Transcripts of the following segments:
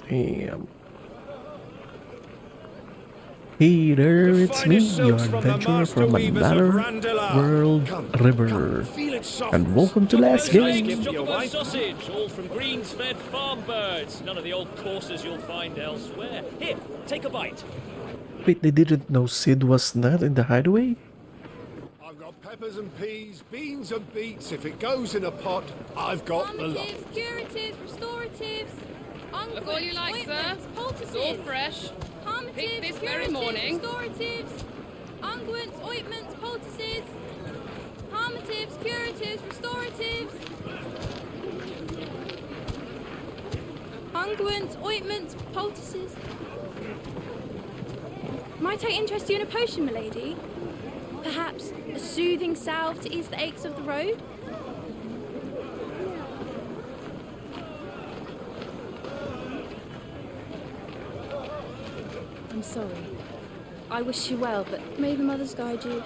Damn. Hey there, it's me, your adventurer from another world river. And welcome to last game. Chocolate sausage, all from greens-fed farm birds. None of the old courses you'll find elsewhere. Here, take a bite. Wait, they didn't know Sid was not in the hideaway? I've got peppers and peas, beans and beets. If it goes in a pot, I've got the lot. Curatives, restoratives, Look all you like, sir. poultices. It's all fresh. Picked this very morning. Restoratives, unguents, ointments, poultices, harmatives, curatives, restoratives, unguents, ointments, poultices. Might I interest you in a potion, milady? Perhaps a soothing salve to ease the aches of the road? I'm sorry. I wish you well, but may the mothers guide you.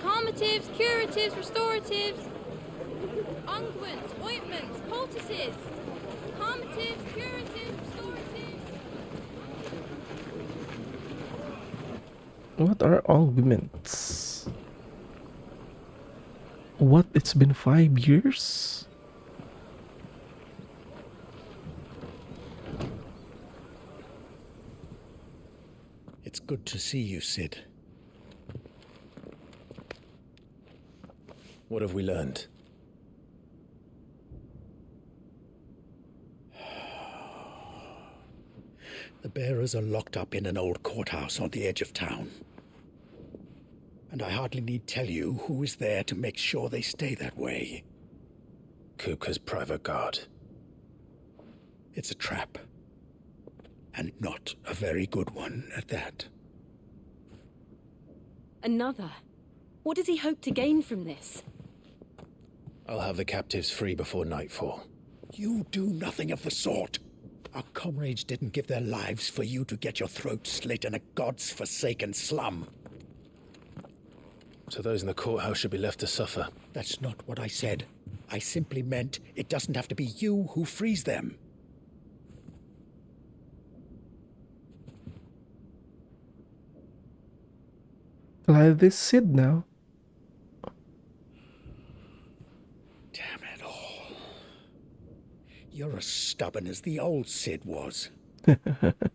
Calmatives, curatives, restoratives, unguents, ointments, poultices. Calmatives, curatives, restoratives. What are augments? What? It's been 5 years? It's good to see you, Sid. What have we learned? The bearers are locked up in an old courthouse on the edge of town. And I hardly need tell you who is there to make sure they stay that way. Kupka's private guard. It's a trap. And not a very good one at that. Another? What does he hope to gain from this? I'll have the captives free before nightfall. You do nothing of the sort. Our comrades didn't give their lives for you to get your throat slit in a god's forsaken slum. So those in the courthouse should be left to suffer. That's not what I said. I simply meant it doesn't have to be you who frees them. Like this Sid now. Damn it all. You're as stubborn as the old Sid was.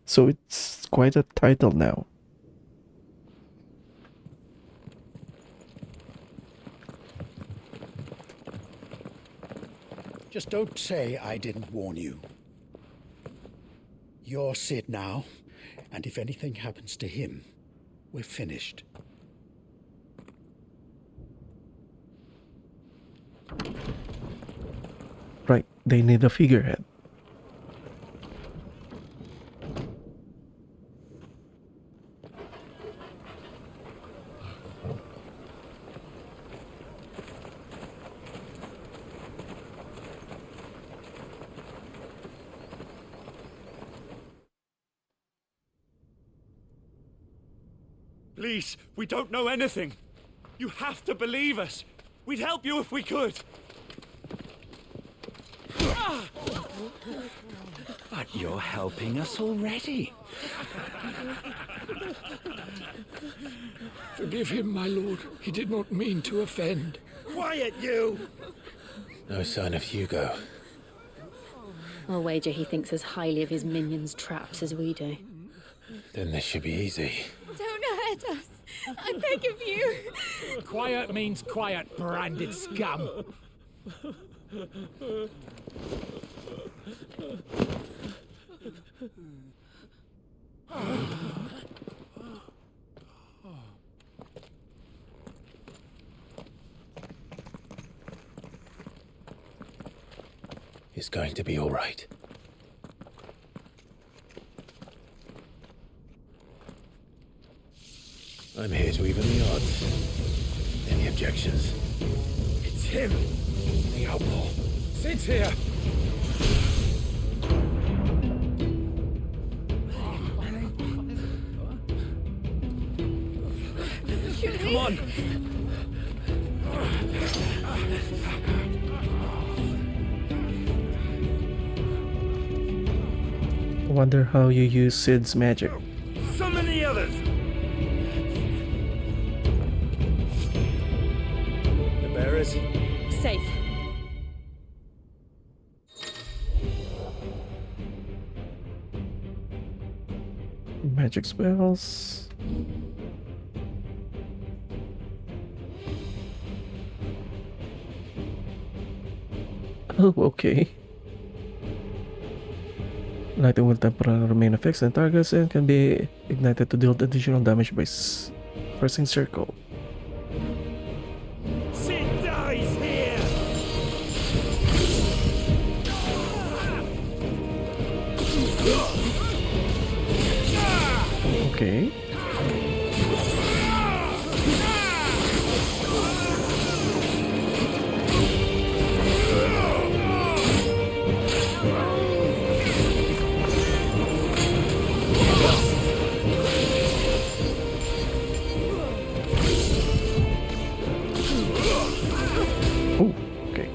So it's quite a title now. Just don't say I didn't warn you. You're Sid now, and if anything happens to him, we're finished. Right, they need a figurehead. Please, we don't know anything. You have to believe us. We'd help you if we could. But you're helping us already. Forgive him, my lord. He did not mean to offend. Quiet, you! No sign of Hugo. I'll wager he thinks as highly of his minions' traps as we do. Then this should be easy. Don't hurt us. I beg of you. Quiet means quiet, branded scum. It's going to be all right. I'm here to even the odds. Any objections? It's him, the outlaw. Sid's here. Come on! Wonder how you use Sid's magic. Summon the others! The bearers? Safe. Magic spells. Oh, okay. Lightning will temporarily remain affixed on targets and can be ignited to deal additional damage by pressing circle. Sid dies here! Okay. Oh, okay.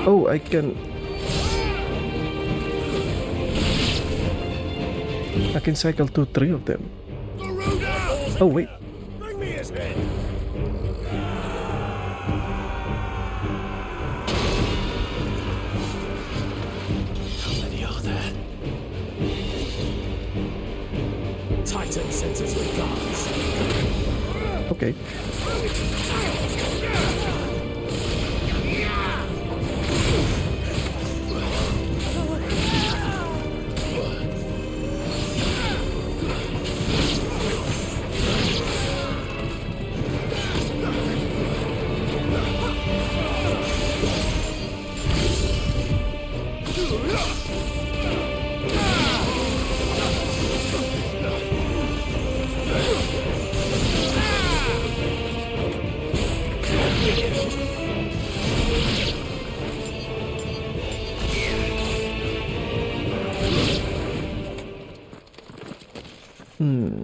Oh, I can cycle 3 of them. Oh wait. Bring me his head! How many are there? Titan sends regards. Okay.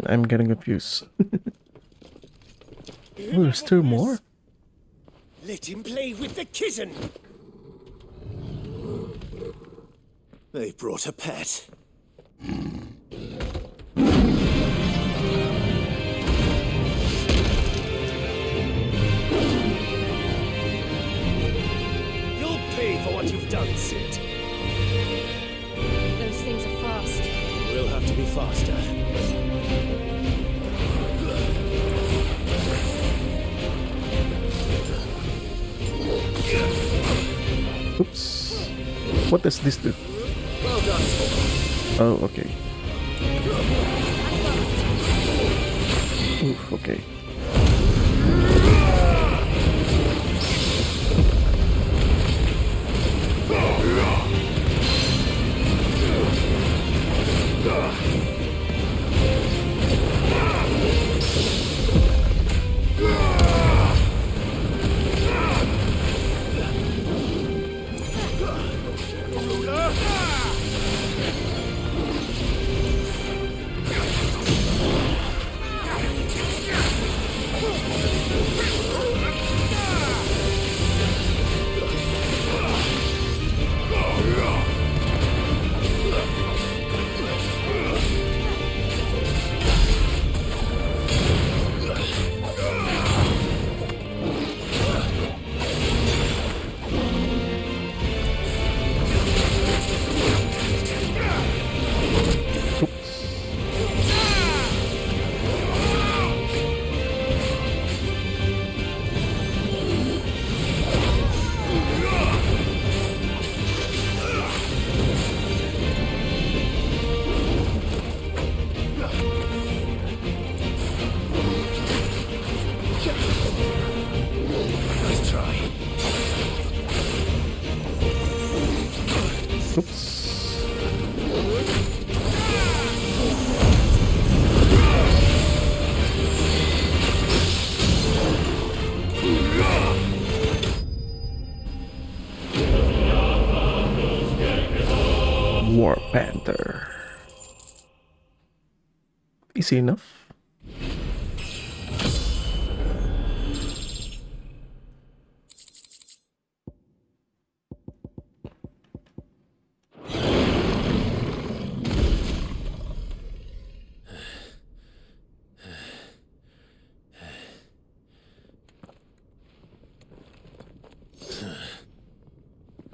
I'm getting confused. Oh, there's 2 more? Let him play with the kitten! They brought a pet. You'll pay for what you've done, Sid. Those things are fast. We'll have to be faster. Oops. What does this do? Well done. Oh, okay. Oof, okay. War Panther. Easy enough.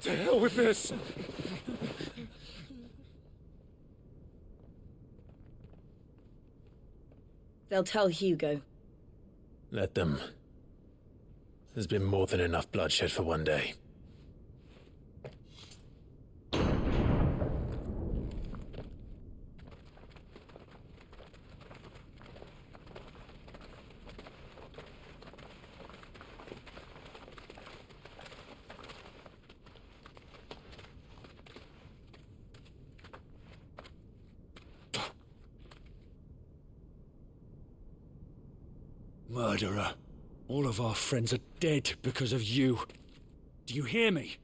To hell with this! They'll tell Hugo. Let them. There's been more than enough bloodshed for one day. Murderer. All of our friends are dead because of you. Do you hear me?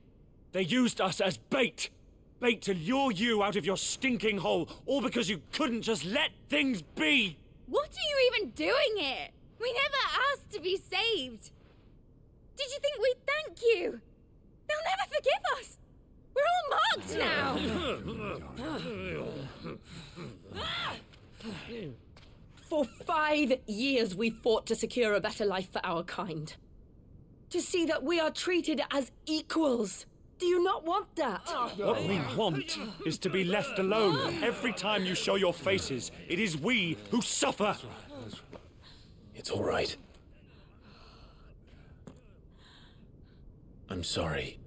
They used us as bait. Bait to lure you out of your stinking hole, all because you couldn't just let things be. What are you even doing here? We never asked to be saved. Did you think we'd thank you? They'll never forgive us. We're all marked now. For 5 years we fought to secure a better life for our kind. To see that we are treated as equals. Do you not want that? What we want is to be left alone. Every time you show your faces, it is we who suffer. It's all right. I'm sorry.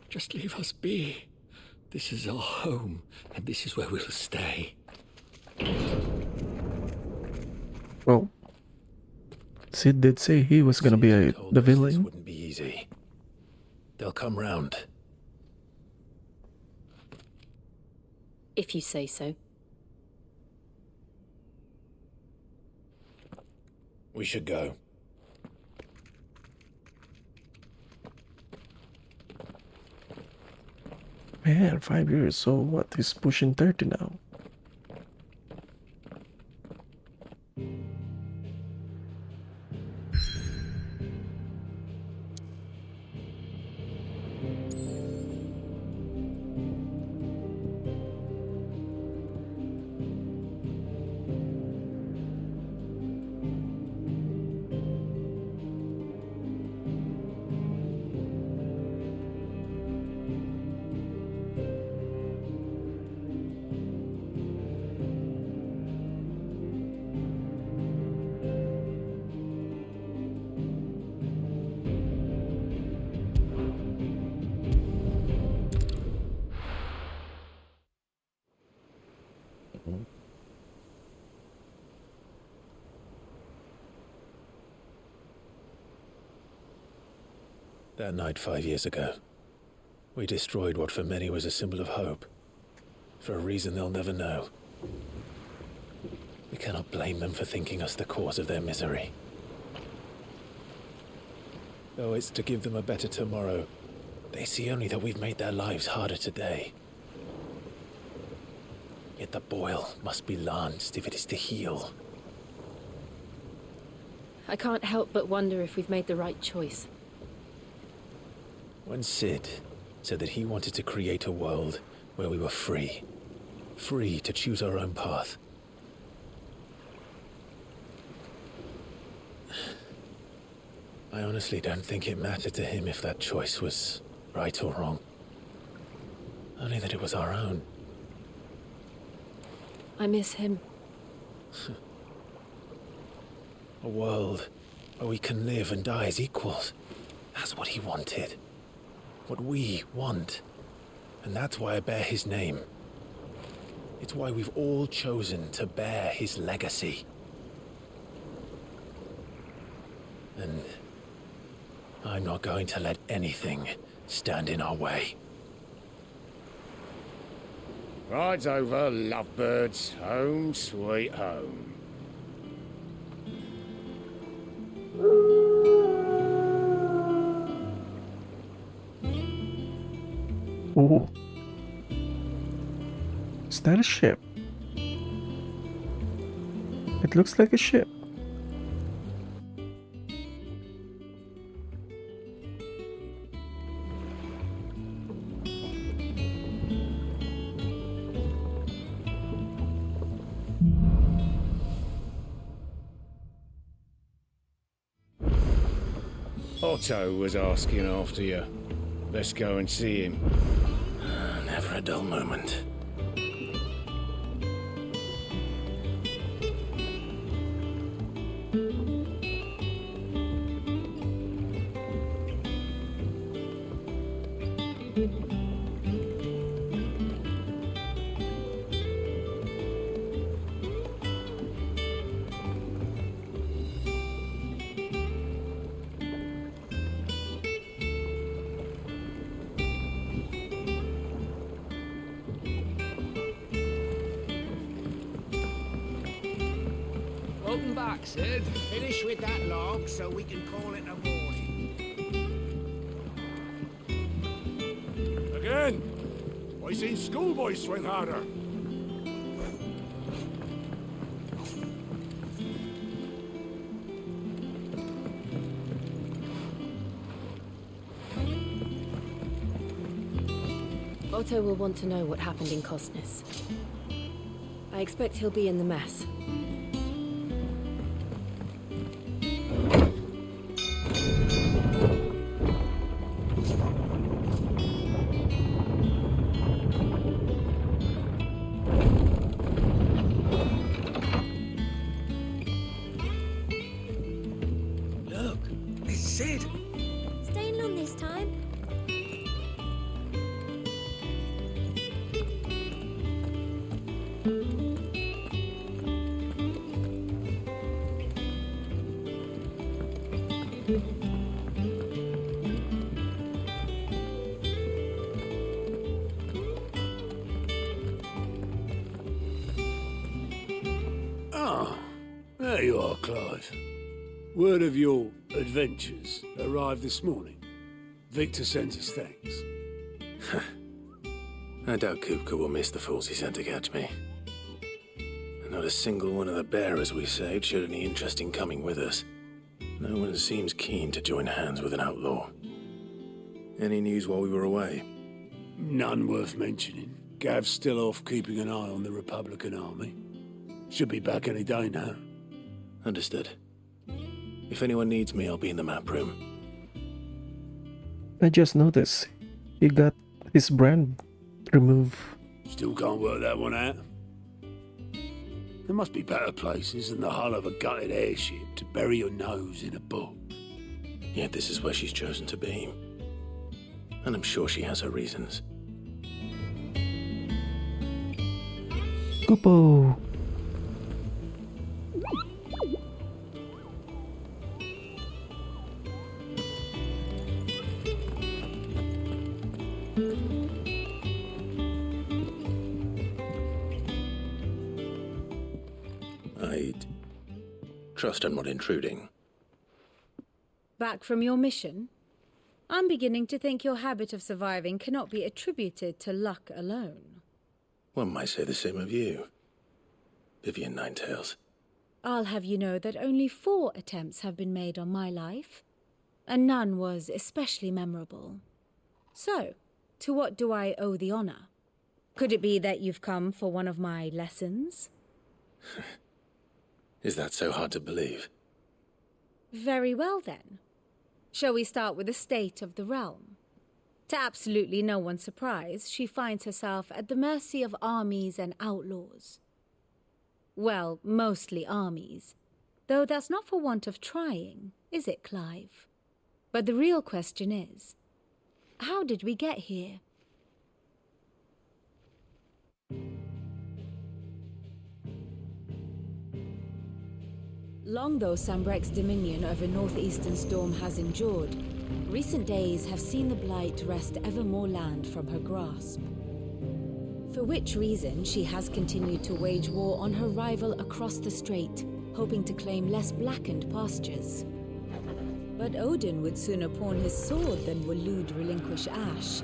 Just leave us be. This is our home, and this is where we'll stay. Well, Sid did say he was gonna be the This villain. wouldn't be easy. They'll come round. If you say so. We should go. Man, 5 years, so what? He's pushing 30 now. That night 5 years ago, we destroyed what for many was a symbol of hope. For a reason they'll never know. We cannot blame them for thinking us the cause of their misery. Though it's to give them a better tomorrow, they see only that we've made their lives harder today. Yet the boil must be lanced if it is to heal. I can't help but wonder if we've made the right choice. When Sid said that he wanted to create a world where we were free. Free to choose our own path. I honestly don't think it mattered to him if that choice was right or wrong. Only that it was our own. I miss him. A world where we can live and die as equals. That's what he wanted. What we want. And that's why I bear his name. It's why we've all chosen to bear his legacy. And I'm not going to let anything stand in our way. Ride's over, lovebirds. Home, sweet home. Oh. Is that a ship? It looks like a ship. Otto was asking after you. Let's go and see him. Never a dull moment. Welcome back, Sid. Finish with that log so we can call it a morning. Again! I seen schoolboys swing harder. Otto will want to know what happened in Cosnes. I expect he'll be in the mess. Look, it's Sid. Staying long this time? Ah, there you are, Clive. Word of your adventures arrived this morning. Victor sends us thanks. I doubt Kupka will miss the fools he sent to catch me. And not a single one of the bearers we saved showed any interest in coming with us. No one seems keen to join hands with an outlaw. Any news while we were away? None worth mentioning. Gav's still off keeping an eye on the Republican army. Should be back any day now. Understood. If anyone needs me, I'll be in the map room. I just noticed he got his brand removed. Still can't work that one out. There must be better places than the hull of a gutted airship to bury your nose in a book. Yet this is where she's chosen to be. And I'm sure she has her reasons. Kupo! I'd trust I'm not intruding. Back from your mission? I'm beginning to think your habit of surviving cannot be attributed to luck alone. One might say the same of you, Vivian Ninetails. I'll have you know that only 4 attempts have been made on my life, and none was especially memorable. So, to what do I owe the honor? Could it be that you've come for one of my lessons? Is that so hard to believe? Very well then. Shall we start with the state of the realm? To absolutely no one's surprise, she finds herself at the mercy of armies and outlaws. Well, mostly armies. Though that's not for want of trying, is it, Clive? But the real question is, how did we get here? Long though Sambrek's dominion over northeastern Storm has endured, recent days have seen the Blight wrest ever more land from her grasp. For which reason she has continued to wage war on her rival across the strait, hoping to claim less blackened pastures. But Odin would sooner pawn his sword than Waloed relinquish Ash.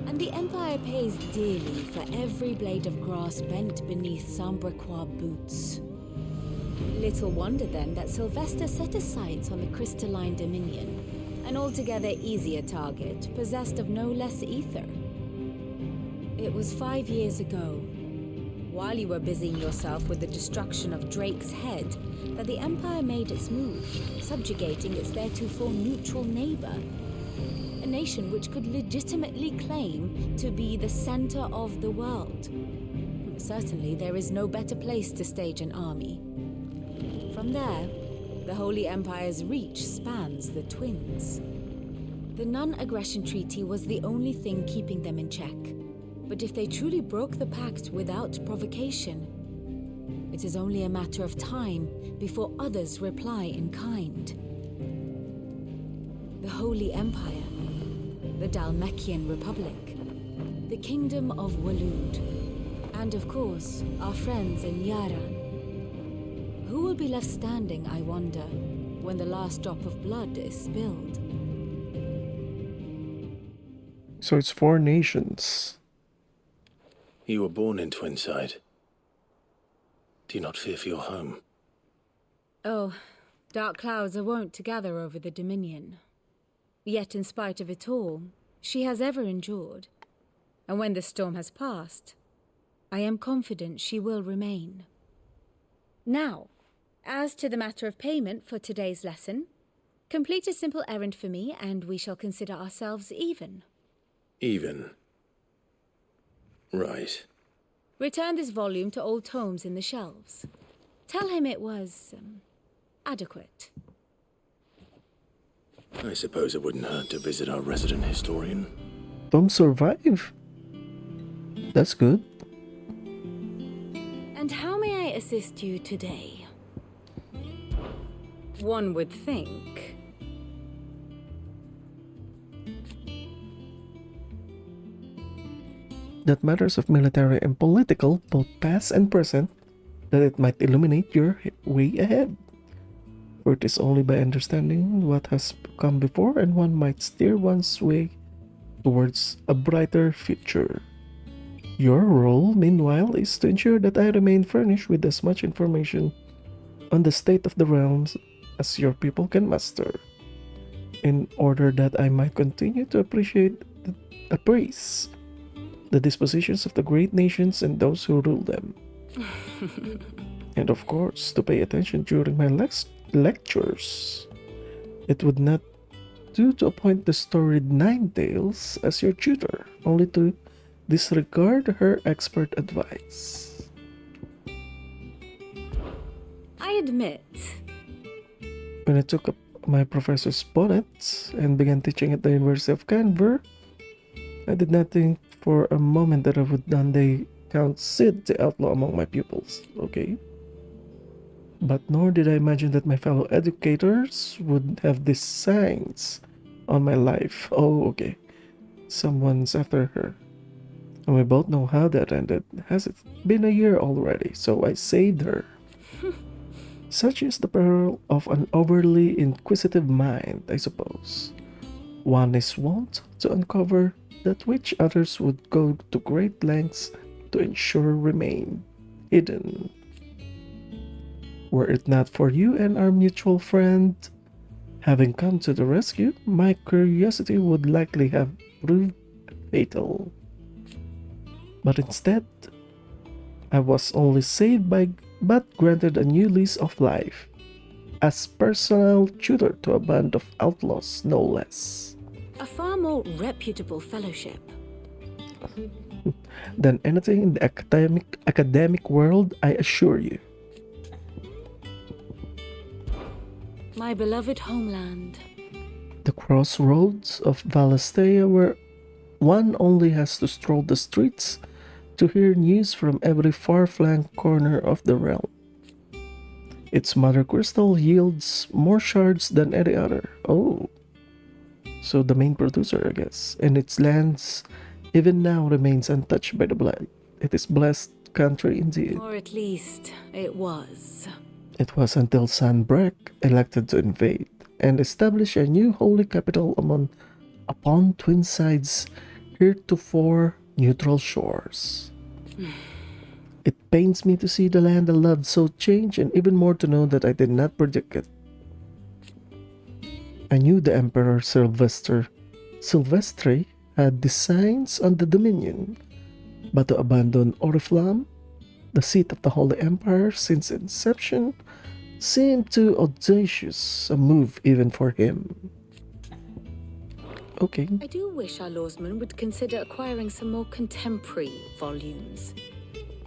And And the Empire pays dearly for every blade of grass bent beneath Sambraquois boots. Little wonder then that Sylvester set his sights on the crystalline Dominion, an altogether easier target, possessed of no less ether. It was 5 years ago, while you were busying yourself with the destruction of Drake's head, that the Empire made its move, subjugating its theretofore neutral neighbor. A nation which could legitimately claim to be the center of the world. Certainly, there is no better place to stage an army. From there, the Holy Empire's reach spans the Twins. The non-aggression treaty was the only thing keeping them in check. But if they truly broke the pact without provocation, it is only a matter of time before others reply in kind. The Holy Empire, the Dhalmekian Republic, the Kingdom of Waloed, and of course, our friends in Yaran. Who will be left standing, I wonder, when the last drop of blood is spilled? So it's 4 nations. You were born in Twinside. Do you not fear for your home? Oh, dark clouds are wont to gather over the Dominion. Yet in spite of it all, she has ever endured. And when the storm has passed, I am confident she will remain. Now, as to the matter of payment for today's lesson, complete a simple errand for me and we shall consider ourselves even. Even? Right. Return this volume to old tomes in the shelves. Tell him it was adequate. I suppose it wouldn't hurt to visit our resident historian. Tom survive. That's good. And how may I assist you today? One would think. That matters of military and political, both past and present, that it might illuminate your way ahead. For it is only by understanding what has come before and one might steer one's way towards a brighter future. Your role, meanwhile, is to ensure that I remain furnished with as much information on the state of the realms as your people can muster, in order that I might continue to appraise the dispositions of the great nations and those who rule them. And of course, to pay attention during my lectures. It would not do to appoint the storied Ninetales as your tutor, only to disregard her expert advice. I admit. When I took up my professor's bonnet and began teaching at the University of Canberra, I did not think for a moment that I would one day count Sid the outlaw among my pupils, okay? But nor did I imagine that my fellow educators would have these signs on my life. Oh, okay. Someone's after her. And we both know how that ended. Has it been a year already? So I saved her. Such is the peril of an overly inquisitive mind, I suppose. One is wont to uncover that which others would go to great lengths to ensure remain hidden. Were it not for you and our mutual friend having come to the rescue, my curiosity would likely have proved fatal. But instead, I was only saved but granted a new lease of life, as personal tutor to a band of outlaws, no less. A far more reputable fellowship than anything in the academic world, I assure you. My beloved homeland. The crossroads of Valisthea, where one only has to stroll the streets to hear news from every far-flung corner of the realm. Its mother crystal yields more shards than any other. Oh, so the main producer, I guess. And its lands even now remains untouched by the Blight. It is blessed country indeed. Or at least it was. It was until Sanbreque elected to invade and establish a new holy capital upon Twinside's heretofore neutral shores. It pains me to see the land I loved so change, and even more to know that I did not predict it. I knew the Emperor Silvestre had designs on the Dominion, but to abandon Oriflamme, the seat of the Holy Empire since inception, seemed too audacious a move even for him. Okay. I do wish our lawsman would consider acquiring some more contemporary volumes.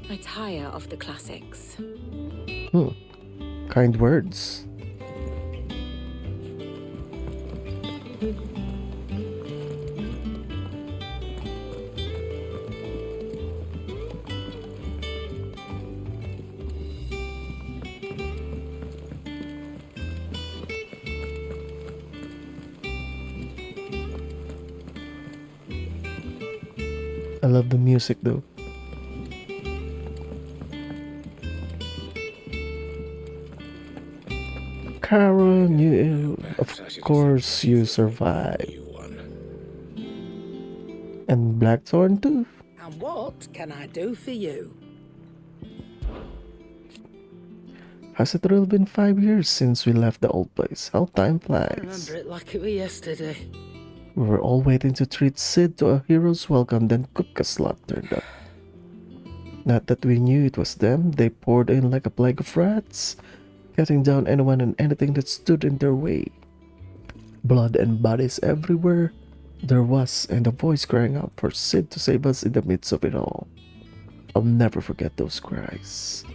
I tire of the classics. Kind words. I love the music though. Karen, of course you survived. And Blackthorn too. And what can I do for you? Has it really been 5 years since we left the old place? How time I flies. remember it like it was yesterday. We were all waiting to treat Sid to a hero's welcome, then Kupkaslot turned up. Not that we knew it was them, they poured in like a plague of rats, cutting down anyone and anything that stood in their way. Blood and bodies everywhere there was, and a voice crying out for Sid to save us in the midst of it all. I'll never forget those cries.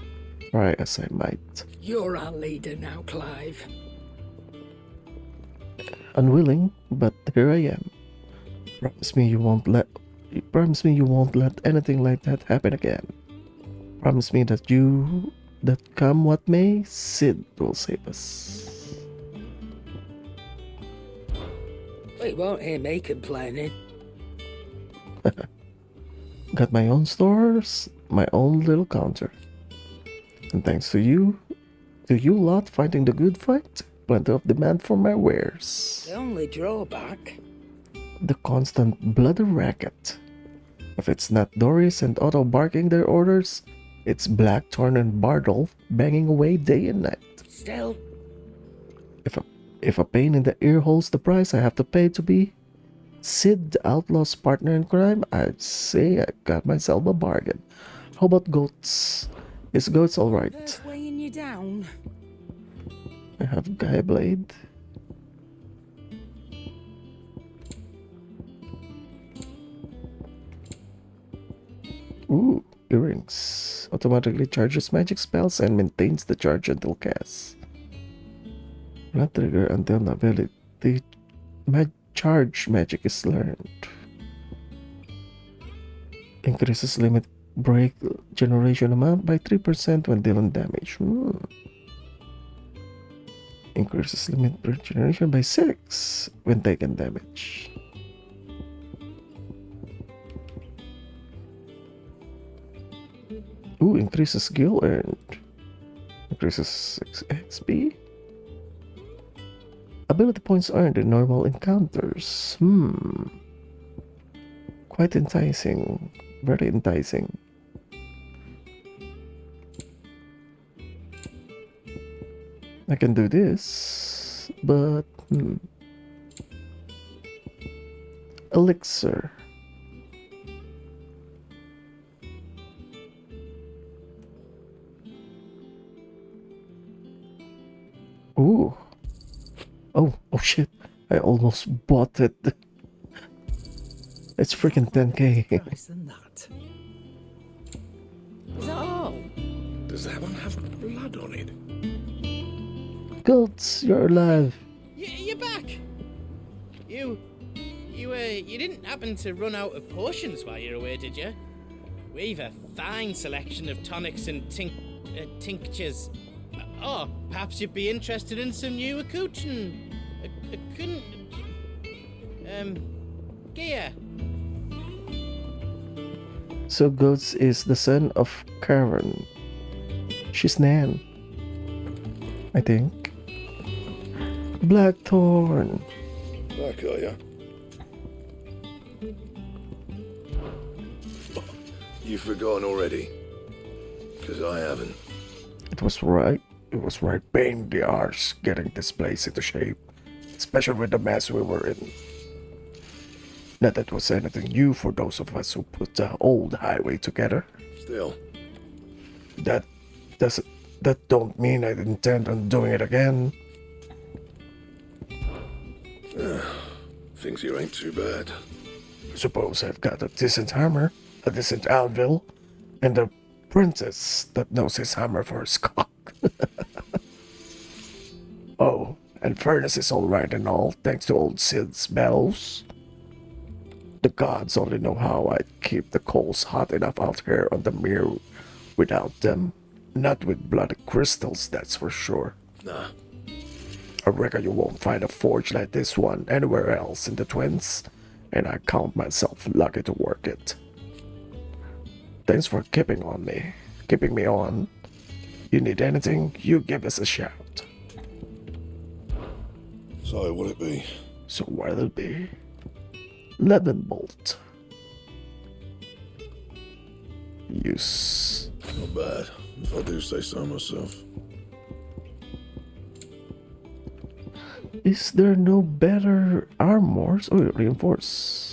Try as I might. You're our leader now, Clive. Unwilling, but here I am. Promise me you won't let anything like that happen again. Promise me that come what may, Sid will save us. We won't hear me complaining. Got my own stores, my own little counter. And thanks to you lot fighting the good fight, plenty of demand for my wares. The only drawback? The constant bloody racket. If it's not Doris and Otto barking their orders, it's Blackthorn and Bardolph banging away day and night. Still, if a pain in the ear holds the price I have to pay to be Sid the outlaw's partner in crime, I'd say I got myself a bargain. How about Goats? Is Goats alright? that's weighing you down. I have Gaia Blade. Ooh, earrings. Automatically charges magic spells and maintains the charge until cast. Not trigger until the ability charge magic is learned. Increases limit break generation amount by 3% when dealing damage. Increases limit break generation by 6 when taking damage. Ooh, increases skill earned. Increases XP. Ability points earned in normal encounters. Quite enticing. Very enticing. I can do this, but elixir. Ooh. Oh shit. I almost bought it. It's freaking 10k. Nice than that. Is that all? Does that one have blood on it? Goats, you're alive. You're back. You didn't happen to run out of potions while you're away, did you? We've a fine selection of tonics and tinctures. Oh, perhaps you'd be interested in some new accoutrement. Gear. So Goats is the son of Karen. She's Nan, I think. Blackthorn. Back are ya? You forgotten already? Because I haven't. It was right pain in the arse getting this place into shape, especially with the mess we were in. Not that it was anything new for those of us who put the old highway together. Still. That don't mean I intend on doing it again. Things here ain't too bad. Suppose I've got a decent hammer, a decent anvil, and a princess that knows his hammer for his cock. Oh, and furnace is alright and all, thanks to old Sid's bellows. The gods only know how I'd keep the coals hot enough out here on the mere without them. Not with bloody crystals, that's for sure. Nah. I reckon you won't find a forge like this one anywhere else in the Twins, and I count myself lucky to work it. Thanks for keeping me on. You need anything, you give us a shout. So what'll it be? So what'll it be? 11 bolt. Use. Not bad, if I do say so myself. Is there no better armors? Oh, reinforce.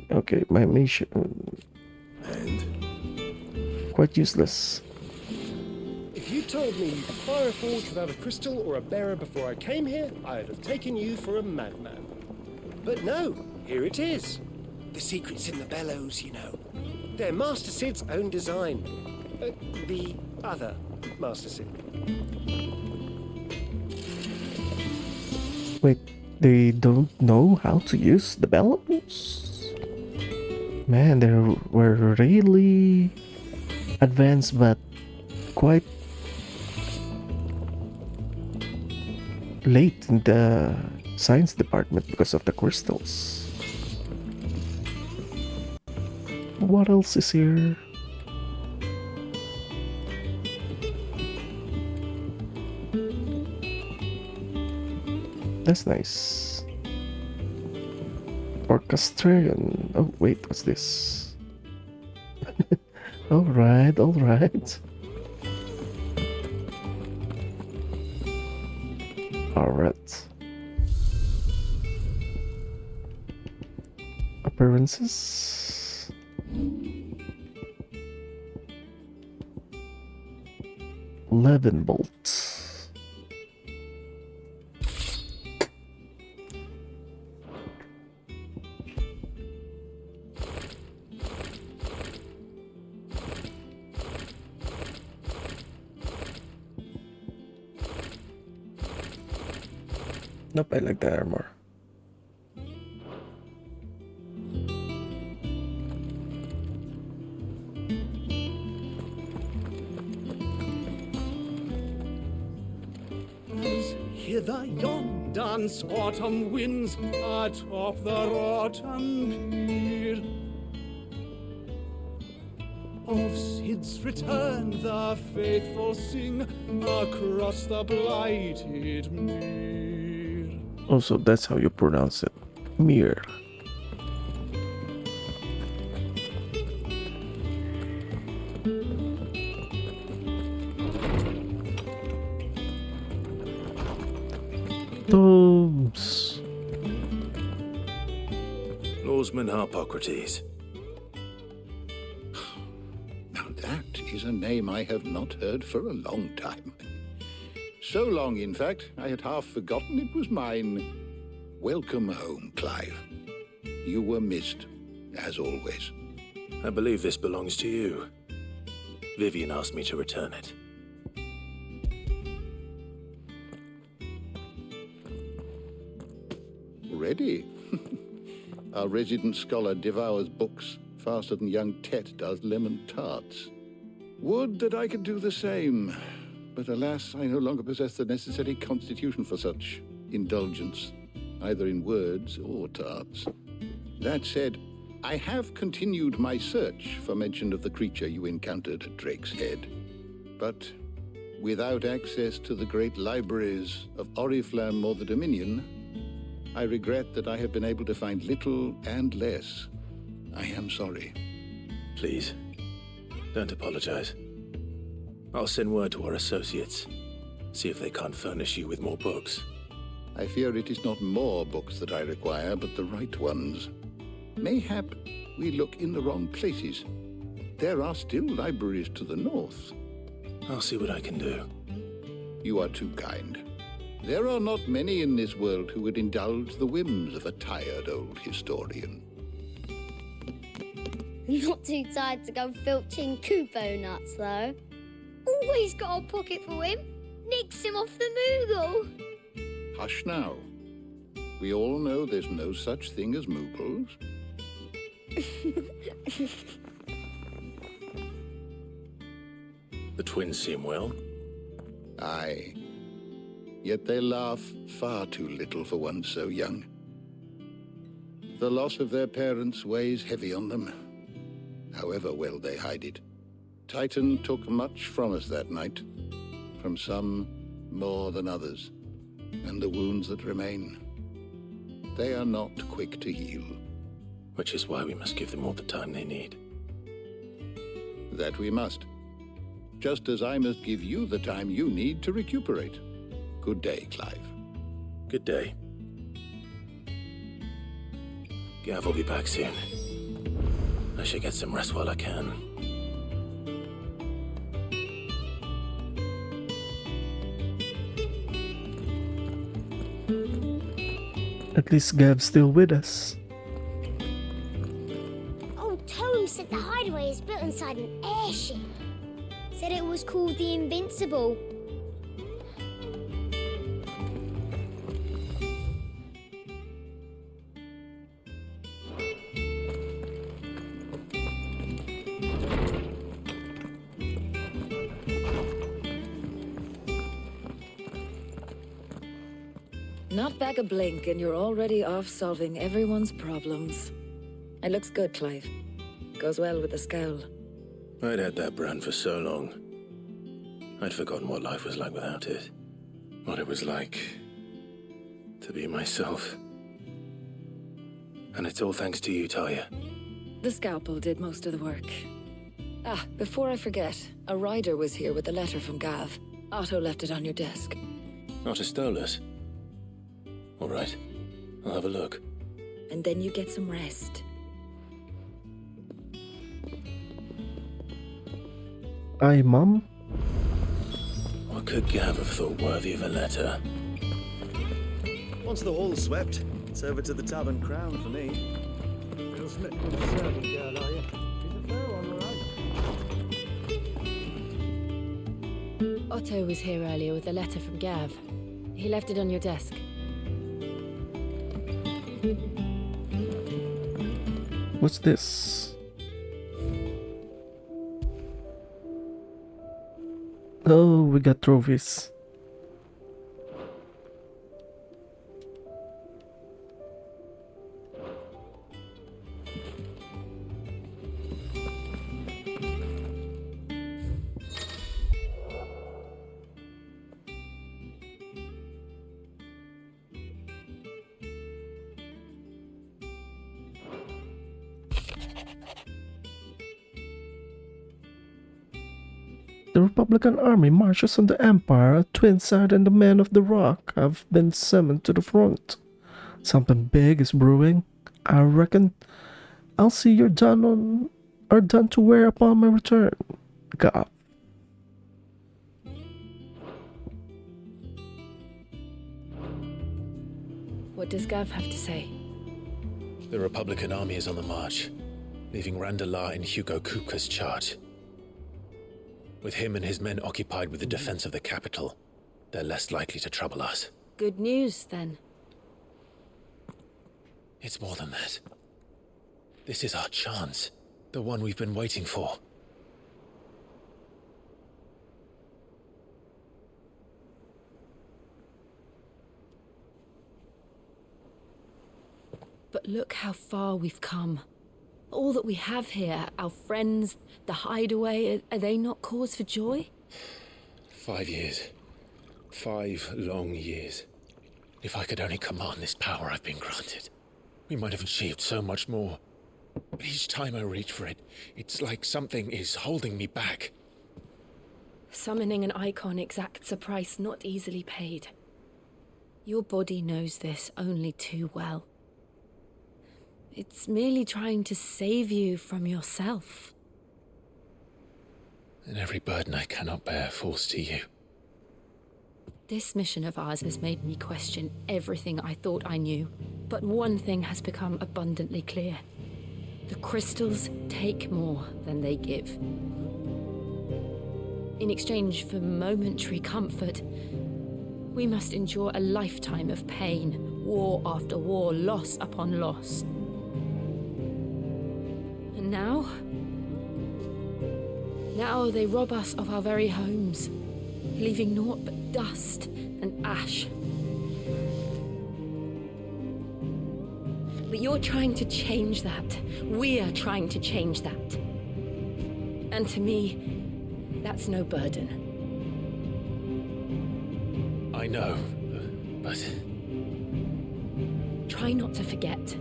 Okay, my mission. Quite useless. If you told me you could fire a forge without a crystal or a bearer before I came here, I'd have taken you for a madman. But no, here it is. The secret's in the bellows, you know. They're Master Sid's own design. The other Master Sid. Wait, they don't know how to use the bellows? Man, they were really advanced, but quite late in the science department because of the crystals. What else is here? That's nice. Orchestrion. Oh wait, what's this? Alright. Alright. Appearances. Eleven bolts. Nope, I like the armor. Hither yon dance autumn winds atop the rotten pier. Of Sid's return the faithful sing across the blighted mere. Also, that's how you pronounce it. Mere. Tomes. Lawsman Harpocrates. Now that is a name I have not heard for a long time. So long, in fact, I had half forgotten it was mine. Welcome home, Clive. You were missed, as always. I believe this belongs to you. Vivian asked me to return it. Ready? Our resident scholar devours books faster than young Tet does lemon tarts. Would that I could do the same. But alas, I no longer possess the necessary constitution for such indulgence, either in words or tarts. That said, I have continued my search for mention of the creature you encountered at Drake's Head. But without access to the great libraries of Oriflamme or the Dominion, I regret that I have been able to find little and less. I am sorry. Please, don't apologize. I'll send word to our associates. See if they can't furnish you with more books. I fear it is not more books that I require, but the right ones. Mayhap we look in the wrong places. There are still libraries to the north. I'll see what I can do. You are too kind. There are not many in this world who would indulge the whims of a tired old historian. Not too tired to go filching Kupo nuts, though. Always got a pocket for him. Nicks him off the Moogle. Hush now. We all know there's no such thing as Moogles. The twins seem well. Aye. Yet they laugh far too little for one so young. The loss of their parents weighs heavy on them, however well they hide it. Titan took much from us that night, from some more than others, and the wounds that remain, they are not quick to heal. Which is why we must give them all the time they need. That we must. Just as I must give you the time you need to recuperate. Good day, Clive. Good day. Gav will be back soon. I should get some rest while I can. At least Gav's still with us. Old Tome said the hideaway is built inside an airship. Said it was called the Invincible. Not back a blink and you're already off solving everyone's problems. It looks good, Clive. Goes well with the scowl. I'd had that brand for so long. I'd forgotten what life was like without it. What it was like to be myself. And it's all thanks to you, Talia. The scalpel did most of the work. Ah, before I forget, a rider was here with a letter from Gav. Otto left it on your desk. Not a stolus. All right, I'll have a look. And then you get some rest. Aye, Mum? What could Gav have thought worthy of a letter? Once the hall's swept, it's over to the Tavern Crown for me. Real smitten with the servant girl, are you? She's a fair one, all right. Otto was here earlier with a letter from Gav. He left it on your desk. What's this? Oh, we got trophies. The Republican army marches on the Empire. Twinside and the Men of the Rock have been summoned to the front. Something big is brewing. I reckon I'll see you're done to wear upon my return. God. What does Gav have to say? The Republican army is on the march, leaving Randalar in Hugo Kupka's charge. With him and his men occupied with the defense of the capital, they're less likely to trouble us. Good news, then. It's more than that. This is our chance, the one we've been waiting for. But look how far we've come. All that we have here, our friends, the hideaway, are they not cause for joy? 5 years. 5 long years. If I could only command this power I've been granted, we might have achieved so much more. But each time I reach for it, it's like something is holding me back. Summoning an Eikon exacts a price not easily paid. Your body knows this only too well. It's merely trying to save you from yourself. And every burden I cannot bear falls to you. This mission of ours has made me question everything I thought I knew. But one thing has become abundantly clear. The crystals take more than they give. In exchange for momentary comfort, we must endure a lifetime of pain, war after war, loss upon loss. And now they rob us of our very homes, leaving naught but dust and ash. But you're trying to change that. We're trying to change that. And to me, that's no burden. I know, but... Try not to forget.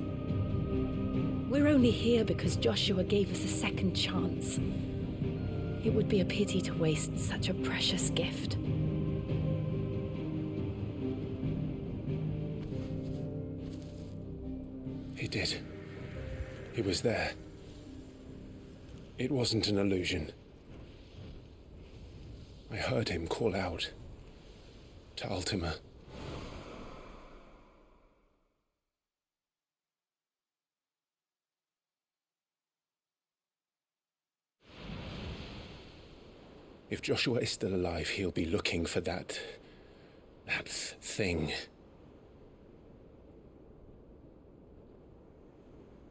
We're only here because Joshua gave us a second chance. It would be a pity to waste such a precious gift. He did. He was there. It wasn't an illusion. I heard him call out to Ultima. If Joshua is still alive, he'll be looking for that thing.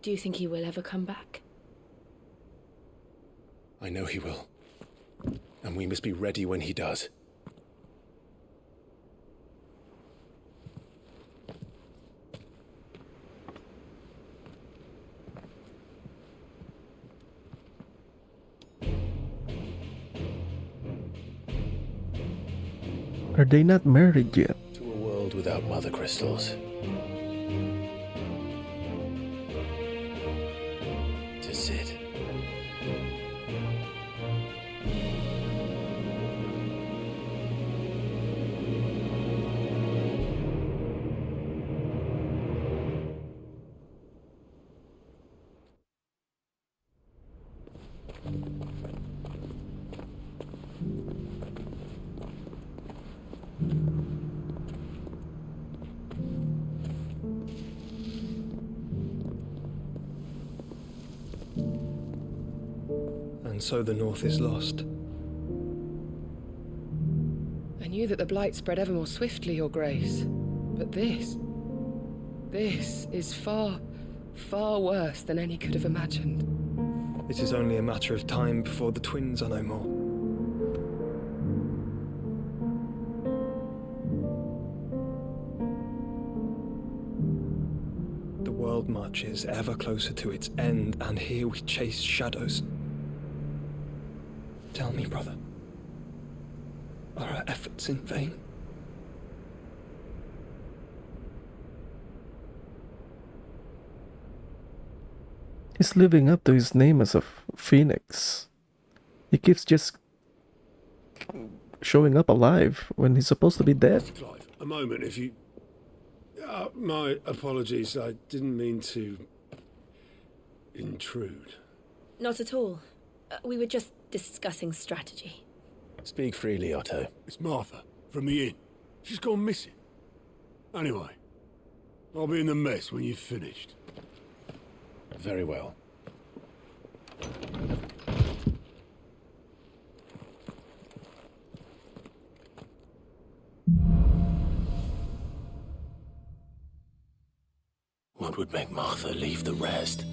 Do you think he will ever come back? I know he will. And we must be ready when he does. Are they not married yet? To a world without mother crystals. To Sid. And so the North is lost. I knew that the Blight spread ever more swiftly, Your Grace. But this is far, far worse than any could have imagined. It is only a matter of time before the twins are no more. The world marches ever closer to its end, and here we chase shadows. Tell me, brother, are our efforts in vain? He's living up to his name as a phoenix. He keeps just showing up alive when he's supposed to be dead. Clive, a moment, if you... my apologies, I didn't mean to intrude. Not at all. We were just discussing strategy. Speak freely, Otto. It's Martha, from the inn. She's gone missing. Anyway, I'll be in the mess when you've finished. Very well. What would make Martha leave the rest?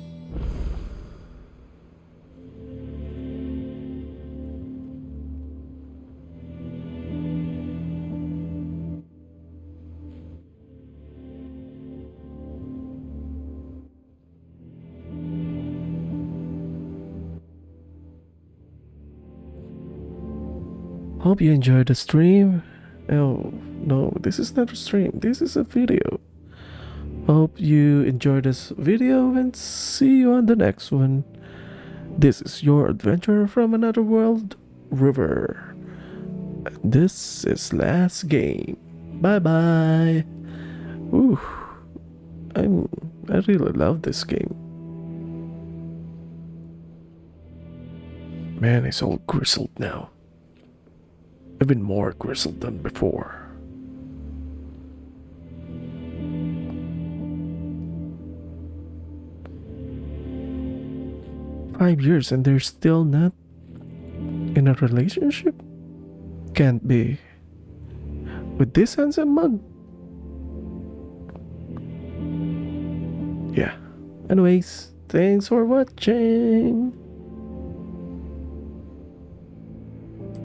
Hope you enjoyed the stream. Oh, no, this is not a stream. This is a video. Hope you enjoyed this video and see you on the next one. This is your adventure from another world, River. This is last game. Bye bye. Ooh, I really love this game. Man, it's all grizzled now. Even more grizzled than before. "5 years and they're still not in a relationship? Can't be. With this handsome mug?" Yeah. Anyways, thanks for watching.